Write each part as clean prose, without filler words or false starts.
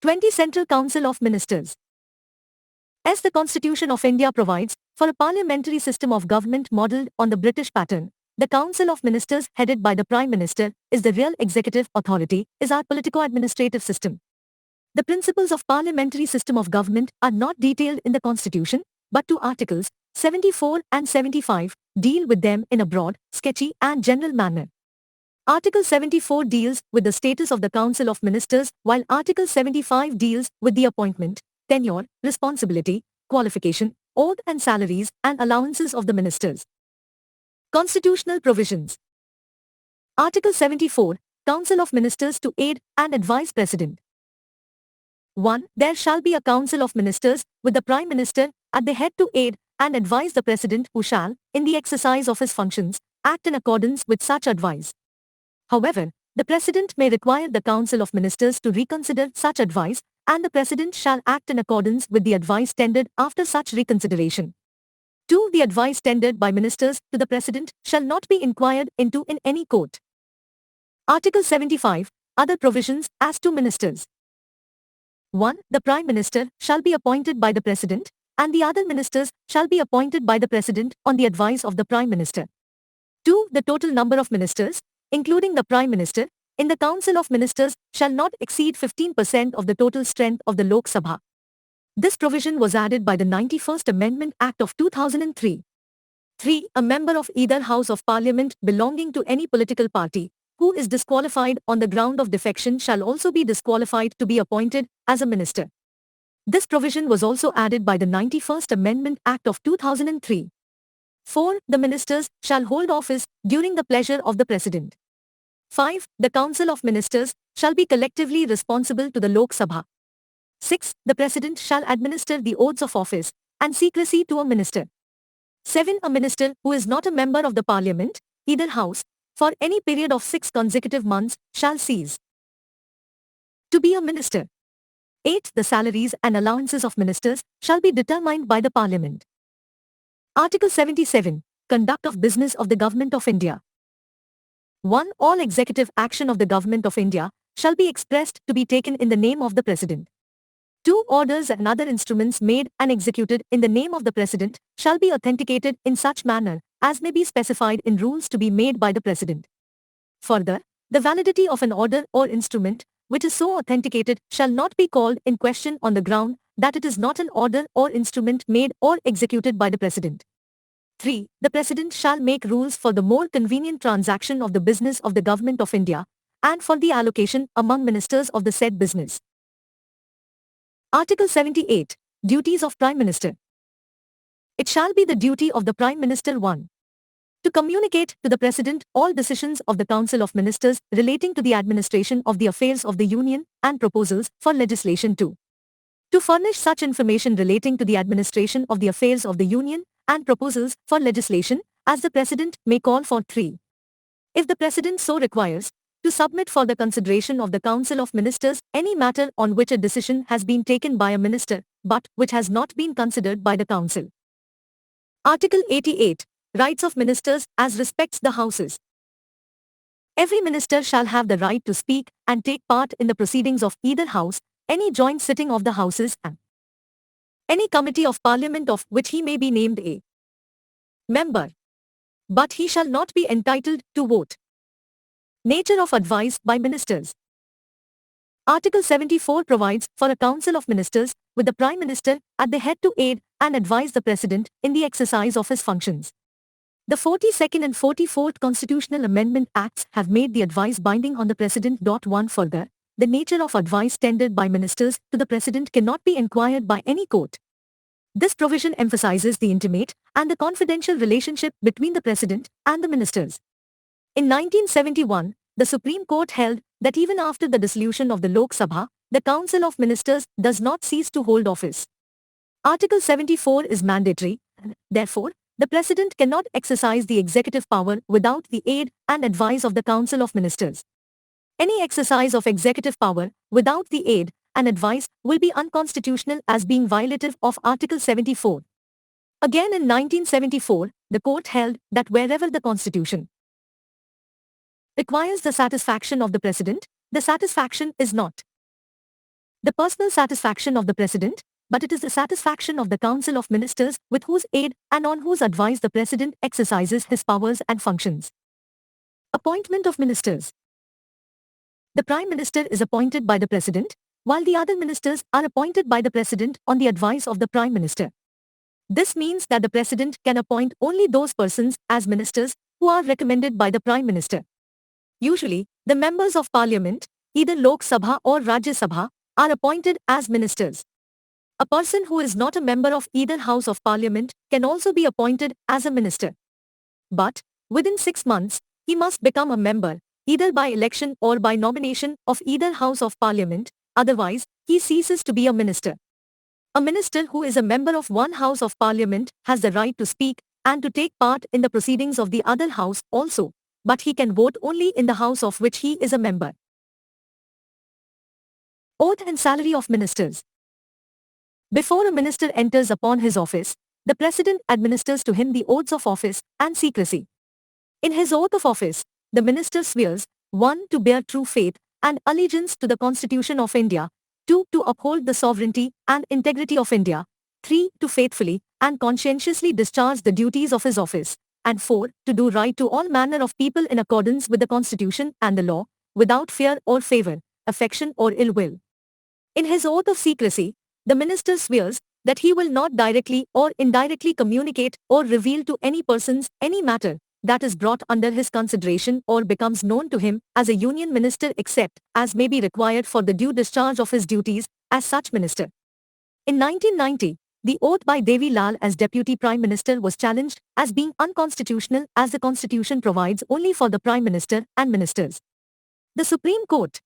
20 Central Council of Ministers. As the Constitution of India provides for a parliamentary system of government modelled on the British pattern, the Council of Ministers headed by the Prime Minister is the real executive authority, is our politico-administrative system. The principles of parliamentary system of government are not detailed in the Constitution, but two articles, 74 and 75, deal with them in a broad, sketchy and general manner. Article 74 deals with the status of the Council of Ministers, while Article 75 deals with the appointment, tenure, responsibility, qualification, oath and salaries and allowances of the ministers. Constitutional provisions. Article 74, Council of Ministers to aid and advise President. 1. There shall be a Council of Ministers, with the Prime Minister at the head to aid and advise the President, who shall, in the exercise of his functions, act in accordance with such advice. However, the President may require the Council of Ministers to reconsider such advice, and the President shall act in accordance with the advice tendered after such reconsideration. 2. The advice tendered by ministers to the President shall not be inquired into in any court. Article 75. Other provisions as to ministers. 1. The Prime Minister shall be appointed by the President, and the other ministers shall be appointed by the President on the advice of the Prime Minister. 2. The total number of ministers, including the Prime Minister, in the Council of Ministers shall not exceed 15% of the total strength of the Lok Sabha. This provision was added by the 91st Amendment Act of 2003. 3. A member of either House of Parliament belonging to any political party who is disqualified on the ground of defection shall also be disqualified to be appointed as a minister. This provision was also added by the 91st Amendment Act of 2003. 4. The ministers shall hold office during the pleasure of the President. 5. The Council of Ministers shall be collectively responsible to the Lok Sabha. 6. The President shall administer the oaths of office and secrecy to a minister. 7. A minister who is not a member of the Parliament, either House, for any period of 6 consecutive months, shall cease to be a minister. 8. The salaries and allowances of ministers shall be determined by the Parliament. Article 77. Conduct of business of the Government of India. 1. All executive action of the Government of India shall be expressed to be taken in the name of the President. 2. Orders and other instruments made and executed in the name of the President shall be authenticated in such manner as may be specified in rules to be made by the President. Further, the validity of an order or instrument which is so authenticated shall not be called in question on the ground that it is not an order or instrument made or executed by the President. 3. The President shall make rules for the more convenient transaction of the business of the Government of India and for the allocation among ministers of the said business. Article 78. Duties of Prime Minister. It shall be the duty of the Prime Minister 1. To communicate to the President all decisions of the Council of Ministers relating to the administration of the affairs of the Union and proposals for legislation 2. To furnish such information relating to the administration of the affairs of the Union and proposals for legislation as the President may call for 3. If the President so requires, to submit for the consideration of the Council of Ministers any matter on which a decision has been taken by a minister, but which has not been considered by the Council. Article 88. Rights of Ministers as respects the Houses. Every minister shall have the right to speak and take part in the proceedings of either House, any joint sitting of the Houses and any committee of Parliament of which he may be named a member. But he shall not be entitled to vote. Nature of advice by ministers. Article 74 provides for a Council of Ministers, with the Prime Minister at the head to aid and advise the President in the exercise of his functions. The 42nd and 44th Constitutional Amendment Acts have made the advice binding on the President. 1 Further, the nature of advice tendered by ministers to the President cannot be inquired by any court. This provision emphasizes the intimate and the confidential relationship between the President and the ministers. In 1971, the Supreme Court held that even after the dissolution of the Lok Sabha, the Council of Ministers does not cease to hold office. Article 74 is mandatory, and therefore, the President cannot exercise the executive power without the aid and advice of the Council of Ministers. Any exercise of executive power without the aid and advice will be unconstitutional as being violative of Article 74. Again in 1974, the court held that wherever the Constitution requires the satisfaction of the President, the satisfaction is not the personal satisfaction of the President, but it is the satisfaction of the Council of Ministers with whose aid and on whose advice the President exercises his powers and functions. Appointment of Ministers. The Prime Minister is appointed by the President, while the other ministers are appointed by the President on the advice of the Prime Minister. This means that the President can appoint only those persons as ministers who are recommended by the Prime Minister. Usually, the members of Parliament, either Lok Sabha or Rajya Sabha, are appointed as ministers. A person who is not a member of either House of Parliament can also be appointed as a minister. But, within 6 months, he must become a member, either by election or by nomination of either House of Parliament, otherwise, he ceases to be a minister. A minister who is a member of one House of Parliament has the right to speak and to take part in the proceedings of the other House also, but he can vote only in the House of which he is a member. Oath and salary of ministers. Before a minister enters upon his office, the President administers to him the oaths of office and secrecy. In his oath of office, the minister swears 1. To bear true faith and allegiance to the Constitution of India, 2. To uphold the sovereignty and integrity of India, 3. To faithfully and conscientiously discharge the duties of his office, and 4. To do right to all manner of people in accordance with the Constitution and the law, without fear or favor, affection or ill will. In his oath of secrecy, the minister swears that he will not directly or indirectly communicate or reveal to any persons any matter that is brought under his consideration or becomes known to him as a union minister except as may be required for the due discharge of his duties as such minister. In 1990, the oath by Devi Lal as Deputy Prime Minister was challenged as being unconstitutional as the Constitution provides only for the Prime Minister and ministers. The Supreme Court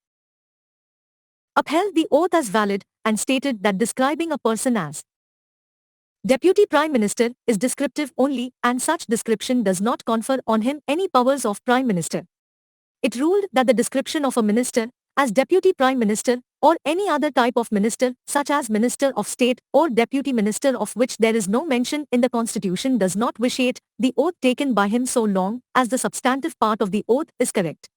upheld the oath as valid and stated that describing a person as Deputy Prime Minister is descriptive only and such description does not confer on him any powers of Prime Minister. It ruled that the description of a minister as Deputy Prime Minister or any other type of minister such as Minister of State or Deputy Minister of which there is no mention in the Constitution does not vitiate the oath taken by him so long as the substantive part of the oath is correct.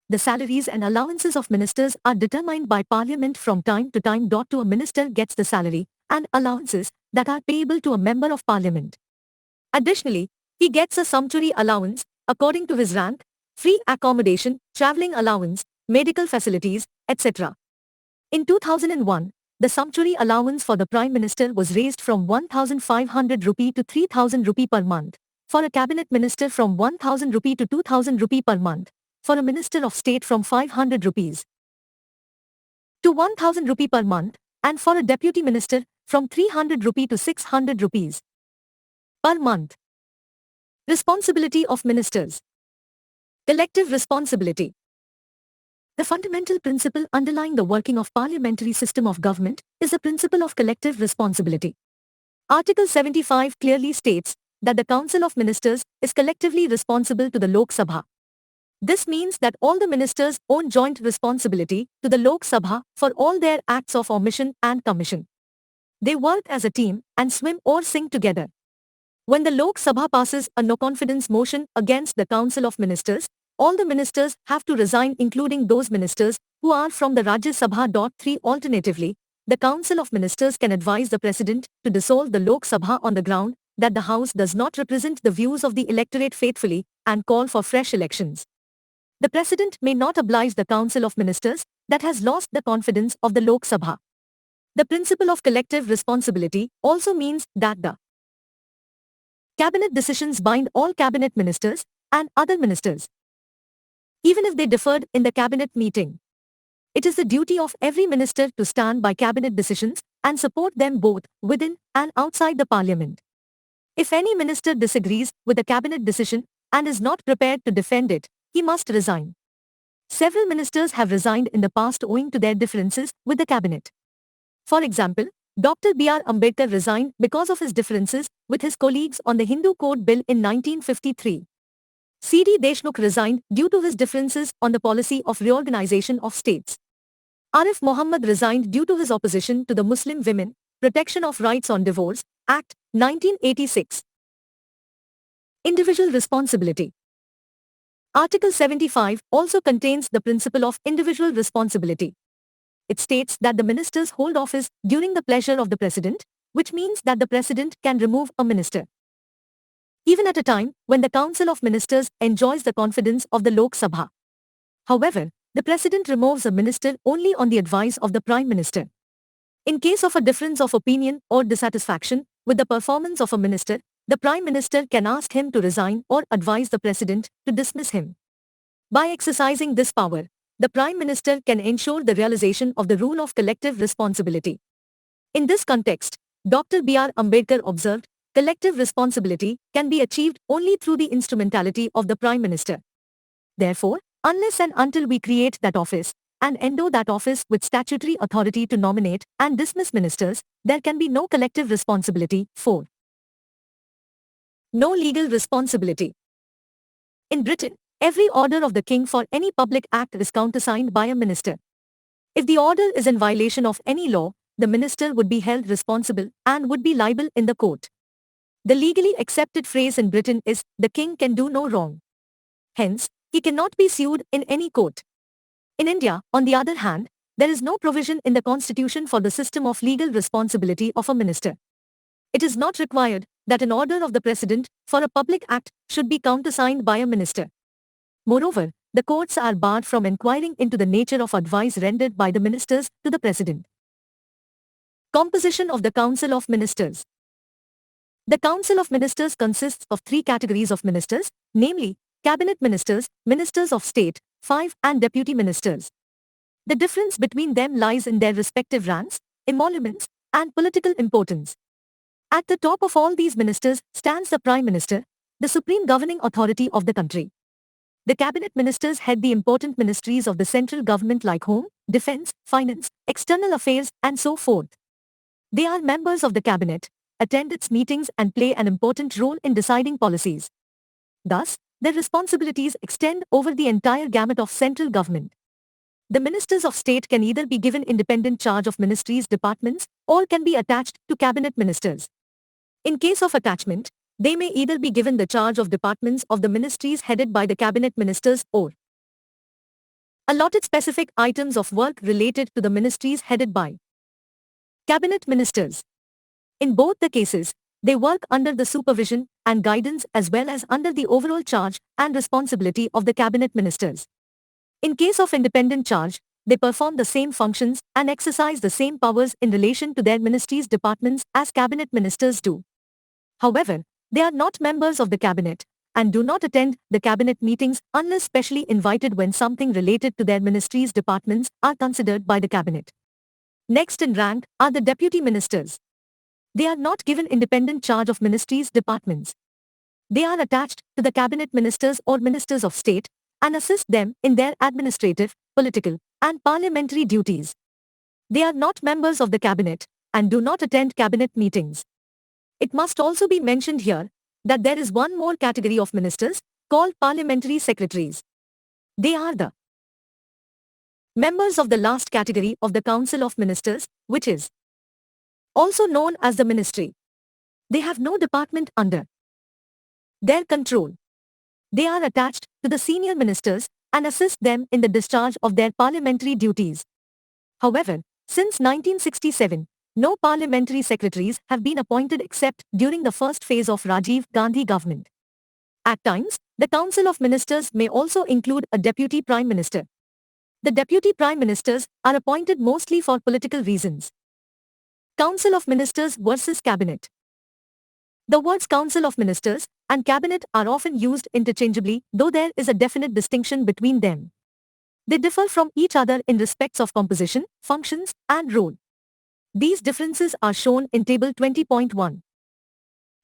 The salaries and allowances of ministers are determined by Parliament from time to time. To a minister gets the salary and allowances that are payable to a member of Parliament. Additionally, he gets a sumptuary allowance, according to his rank, free accommodation, travelling allowance, medical facilities, etc. In 2001, the sumptuary allowance for the Prime Minister was raised from 1,500 rupee to 3,000 rupee per month, for a cabinet minister from 1,000 rupee to 2,000 rupee per month, for a Minister of State from 500 rupees to 1,000 rupee per month, and for a Deputy Minister from 300 rupee to 600 rupees per month. Responsibility of Ministers. Collective responsibility. The fundamental principle underlying the working of parliamentary system of government is the principle of collective responsibility. Article 75 clearly states that the Council of Ministers is collectively responsible to the Lok Sabha. This means that all the ministers own joint responsibility to the Lok Sabha for all their acts of omission and commission. They work as a team and swim or sing together. When the Lok Sabha passes a no-confidence motion against the Council of Ministers, all the ministers have to resign, including those ministers who are from the Rajya Sabha. 3. Alternatively, the Council of Ministers can advise the President to dissolve the Lok Sabha on the ground that the House does not represent the views of the electorate faithfully and call for fresh elections. The President may not oblige the Council of Ministers that has lost the confidence of the Lok Sabha. The principle of collective responsibility also means that the cabinet decisions bind all cabinet ministers and other ministers, even if they differed in the cabinet meeting. It is the duty of every minister to stand by cabinet decisions and support them both within and outside the Parliament. If any minister disagrees with the cabinet decision and is not prepared to defend it, he must resign. Several ministers have resigned in the past owing to their differences with the cabinet. For example, Dr. B.R. Ambedkar resigned because of his differences with his colleagues on the Hindu Code Bill in 1953. C.D. Deshmukh resigned due to his differences on the policy of reorganization of states. Arif Mohammed resigned due to his opposition to the Muslim Women Protection of Rights on Divorce Act, 1986. Individual responsibility. Article 75 also contains the principle of individual responsibility. it states that the ministers hold office during the pleasure of the president, which means that the president can remove a minister even at a time when the Council of Ministers enjoys the confidence of the Lok Sabha. However, the president removes a minister only on the advice of the Prime Minister. In case of a difference of opinion or dissatisfaction with the performance of a minister, the Prime Minister can ask him to resign or advise the President to dismiss him. By exercising this power, the Prime Minister can ensure the realization of the rule of collective responsibility. In this context, Dr. B.R. Ambedkar observed, collective responsibility can be achieved only through the instrumentality of the Prime Minister. Therefore, unless and until we create that office, and endow that office with statutory authority to nominate and dismiss ministers, there can be no collective responsibility. 4. No legal responsibility. In Britain, every order of the king for any public act is countersigned by a minister. If the order is in violation of any law, the minister would be held responsible and would be liable in the court. The legally accepted phrase in Britain is, "The king can do no wrong." Hence, he cannot be sued in any court. In India, on the other hand, there is no provision in the constitution for the system of legal responsibility of a minister. It is not required that an order of the president for a public act should be countersigned by a minister. Moreover, the courts are barred from inquiring into the nature of advice rendered by the ministers to the president. Composition of the Council of Ministers. The Council of Ministers consists of 3 categories of ministers, namely, Cabinet Ministers, Ministers of State, 5, and Deputy Ministers. The difference between them lies in their respective ranks, emoluments, and political importance. At the top of all these ministers stands the Prime Minister, the supreme governing authority of the country. The Cabinet Ministers head the important ministries of the central government like Home, Defence, Finance, External Affairs, and so forth. They are members of the Cabinet, attend its meetings and play an important role in deciding policies. Thus, their responsibilities extend over the entire gamut of central government. The ministers of state can either be given independent charge of ministries' departments or can be attached to cabinet ministers. In case of attachment, they may either be given the charge of departments of the ministries headed by the cabinet ministers or allotted specific items of work related to the ministries headed by cabinet ministers. In both the cases, they work under the supervision and guidance as well as under the overall charge and responsibility of the cabinet ministers. In case of independent charge, they perform the same functions and exercise the same powers in relation to their ministries' departments as cabinet ministers do. However, they are not members of the cabinet and do not attend the cabinet meetings unless specially invited when something related to their ministries' departments are considered by the cabinet. Next in rank are the deputy ministers. They are not given independent charge of ministries' departments. They are attached to the cabinet ministers or ministers of state and assist them in their administrative, political, and parliamentary duties. They are not members of the cabinet and do not attend cabinet meetings. It must also be mentioned here that there is one more category of ministers called parliamentary secretaries. They are the members of the last category of the Council of Ministers, which is also known as the ministry. They have no department under their control. They are attached to the senior ministers and assist them in the discharge of their parliamentary duties. However, since 1967, no parliamentary secretaries have been appointed except during the first phase of Rajiv Gandhi government. At times, the Council of Ministers may also include a deputy prime minister. The deputy prime ministers are appointed mostly for political reasons. Council of Ministers versus Cabinet. The words Council of Ministers and Cabinet are often used interchangeably, though there is a definite distinction between them. They differ from each other in respects of composition, functions, and role. These differences are shown in Table 20.1.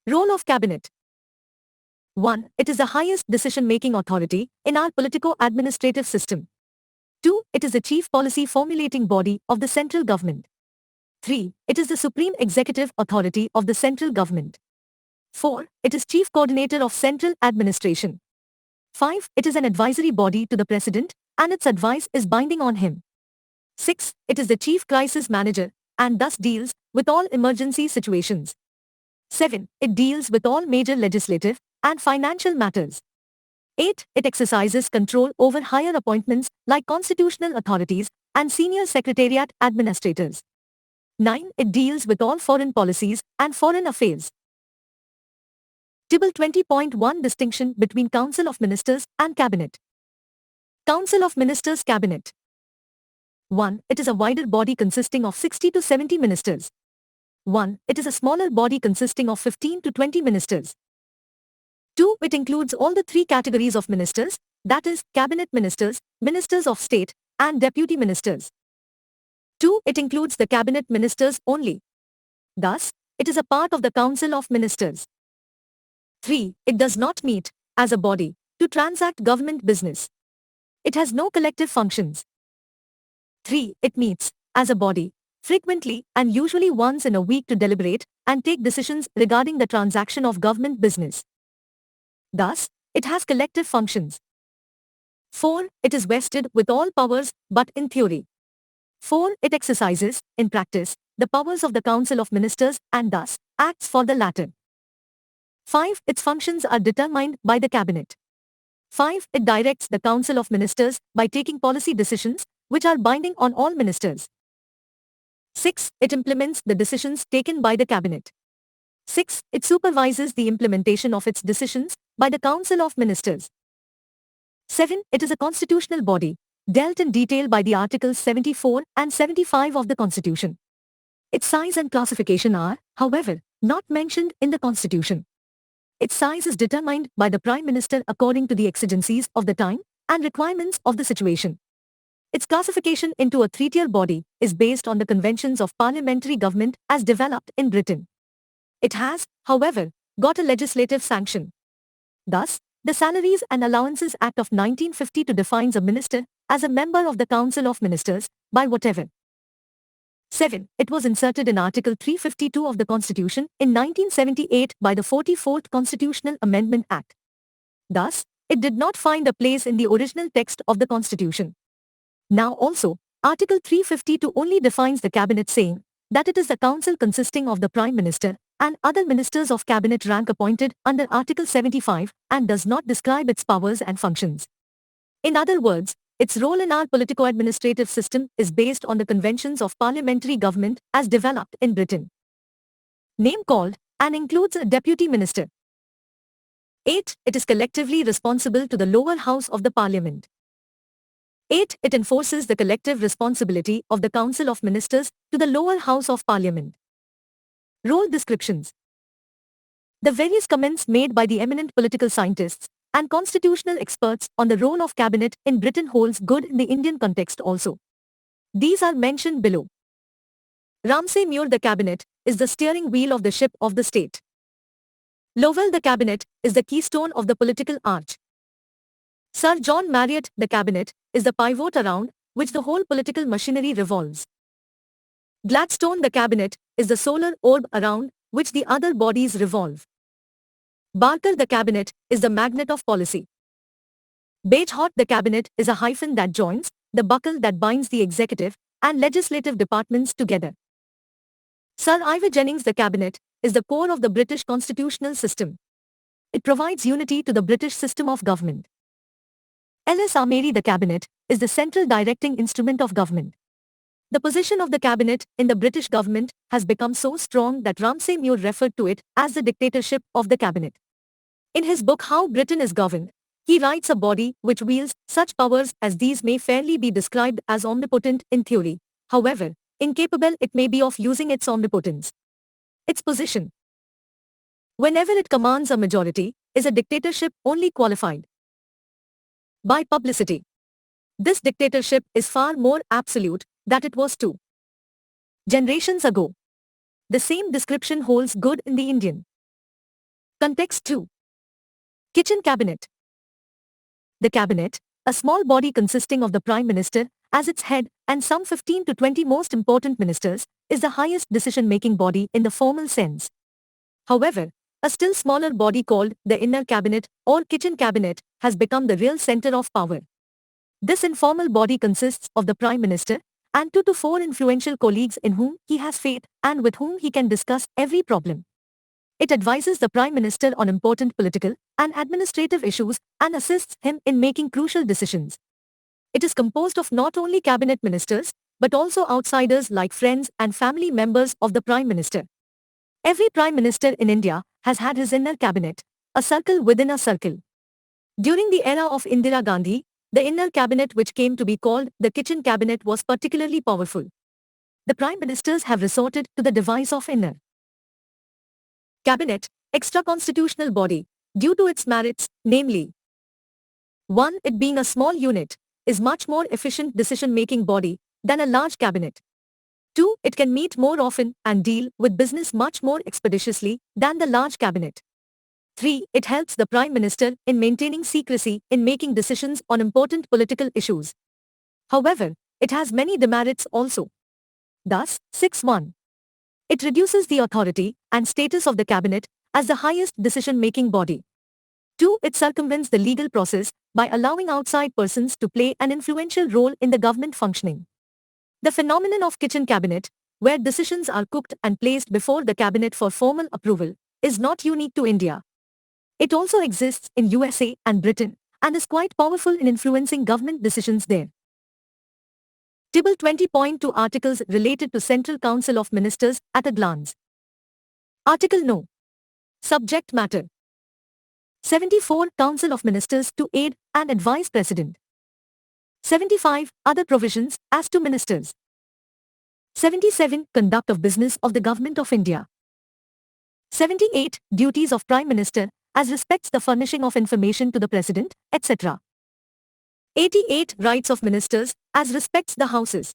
Role of Cabinet. 1. It is the highest decision-making authority in our politico-administrative system. 2. It is the chief policy formulating body of the central government. 3. It is the supreme executive authority of the central government. 4. It is chief coordinator of central administration. 5. It is an advisory body to the president, and its advice is binding on him. 6. It is the chief crisis manager, and thus deals with all emergency situations. 7. It deals with all major legislative and financial matters. 8. It exercises control over higher appointments like constitutional authorities and senior secretariat administrators. 9. It deals with all foreign policies and foreign affairs. Table 20.1 Distinction between Council of Ministers and Cabinet. Council of Ministers Cabinet. 1. It is a wider body consisting of 60 to 70 ministers. 1. It is a smaller body consisting of 15 to 20 ministers. 2. It includes all the three categories of ministers, that is, cabinet ministers, ministers of state, and deputy ministers. 2. It includes the cabinet ministers only. Thus, it is a part of the Council of Ministers. 3. It does not meet, as a body, to transact government business. It has no collective functions. 3. It meets, as a body, frequently and usually once in a week to deliberate and take decisions regarding the transaction of government business. Thus, it has collective functions. 4. It is vested with all powers, but in theory. 4. It exercises, in practice, the powers of the Council of Ministers and thus, acts for the latter. 5. Its functions are determined by the Cabinet. 5. It directs the Council of Ministers by taking policy decisions, which are binding on all ministers. 6. It implements the decisions taken by the Cabinet. 6. It supervises the implementation of its decisions by the Council of Ministers. 7. It is a constitutional body, dealt in detail by the Articles 74 and 75 of the Constitution. Its size and classification are, however, not mentioned in the Constitution. Its size is determined by the Prime Minister according to the exigencies of the time and requirements of the situation. Its classification into a three-tier body is based on the conventions of parliamentary government as developed in Britain. It has, however, got a legislative sanction. Thus, the Salaries and Allowances Act of 1952 defines a minister as a member of the Council of Ministers by whatever. 7. It was inserted in Article 352 of the Constitution in 1978 by the 44th Constitutional Amendment Act. Thus, it did not find a place in the original text of the Constitution. Now also, Article 352 only defines the Cabinet saying that it is a council consisting of the Prime Minister and other ministers of Cabinet rank appointed under Article 75 and does not describe its powers and functions. In other words, its role in our politico-administrative system is based on the conventions of parliamentary government as developed in Britain. Name called and includes a deputy minister. 8. It is collectively responsible to the lower house of the parliament. 8. It enforces the collective responsibility of the Council of Ministers to the lower house of parliament. Role descriptions. The various comments made by the eminent political scientists and constitutional experts on the role of cabinet in Britain holds good in the Indian context also. These are mentioned below. Ramsay Muir: the cabinet is the steering wheel of the ship of the state. Lowell: the cabinet is the keystone of the political arch. Sir John Marriott: the cabinet is the pivot around which the whole political machinery revolves. Gladstone: the cabinet is the solar orb around which the other bodies revolve. Barker: the cabinet is the magnet of policy. Bagehot: the cabinet is a hyphen that joins, the buckle that binds the executive and legislative departments together. Sir Ivor Jennings: the cabinet is the core of the British constitutional system. It provides unity to the British system of government. L.S. Ameri: the cabinet is the central directing instrument of government. The position of the cabinet in the British government has become so strong that Ramsay Muir referred to it as the dictatorship of the cabinet. In his book How Britain is Governed, he writes a body which wields such powers as these may fairly be described as omnipotent in theory, however, incapable it may be of using its omnipotence. Its position, whenever it commands a majority, is a dictatorship only qualified by publicity. This dictatorship is far more absolute than it was 2 generations ago. The same description holds good in the Indian context too. Kitchen Cabinet. The cabinet, a small body consisting of the Prime Minister as its head and some 15 to 20 most important ministers, is the highest decision-making body in the formal sense. However, a still smaller body called the Inner Cabinet or Kitchen Cabinet has become the real center of power. This informal body consists of the Prime Minister and 2 to 4 influential colleagues in whom he has faith and with whom he can discuss every problem. It advises the Prime Minister on important political and administrative issues and assists him in making crucial decisions. It is composed of not only cabinet ministers, but also outsiders like friends and family members of the Prime Minister. Every Prime Minister in India has had his inner cabinet, a circle within a circle. During the era of Indira Gandhi, the inner cabinet, which came to be called the kitchen cabinet, was particularly powerful. The Prime Ministers have resorted to the device of inner cabinet, extra-constitutional body, due to its merits, namely 1. It being a small unit, is much more efficient decision-making body than a large cabinet. 2. It can meet more often and deal with business much more expeditiously than the large cabinet. 3. It helps the Prime Minister in maintaining secrecy in making decisions on important political issues. However, it has many demerits also. Thus, 6.1. It reduces the authority and status of the cabinet as the highest decision-making body. 2. It circumvents the legal process by allowing outside persons to play an influential role in the government functioning. The phenomenon of kitchen cabinet, where decisions are cooked and placed before the cabinet for formal approval, is not unique to India. It also exists in USA and Britain and is quite powerful in influencing government decisions there. Table 20.2 Articles related to Central Council of Ministers at a glance. Article No. Subject Matter 74. Council of Ministers to aid and advise President. 75. Other provisions as to ministers. 77. Conduct of business of the Government of India. 78. Duties of Prime Minister as respects the furnishing of information to the President, etc. 88. Rights of ministers as respects the Houses.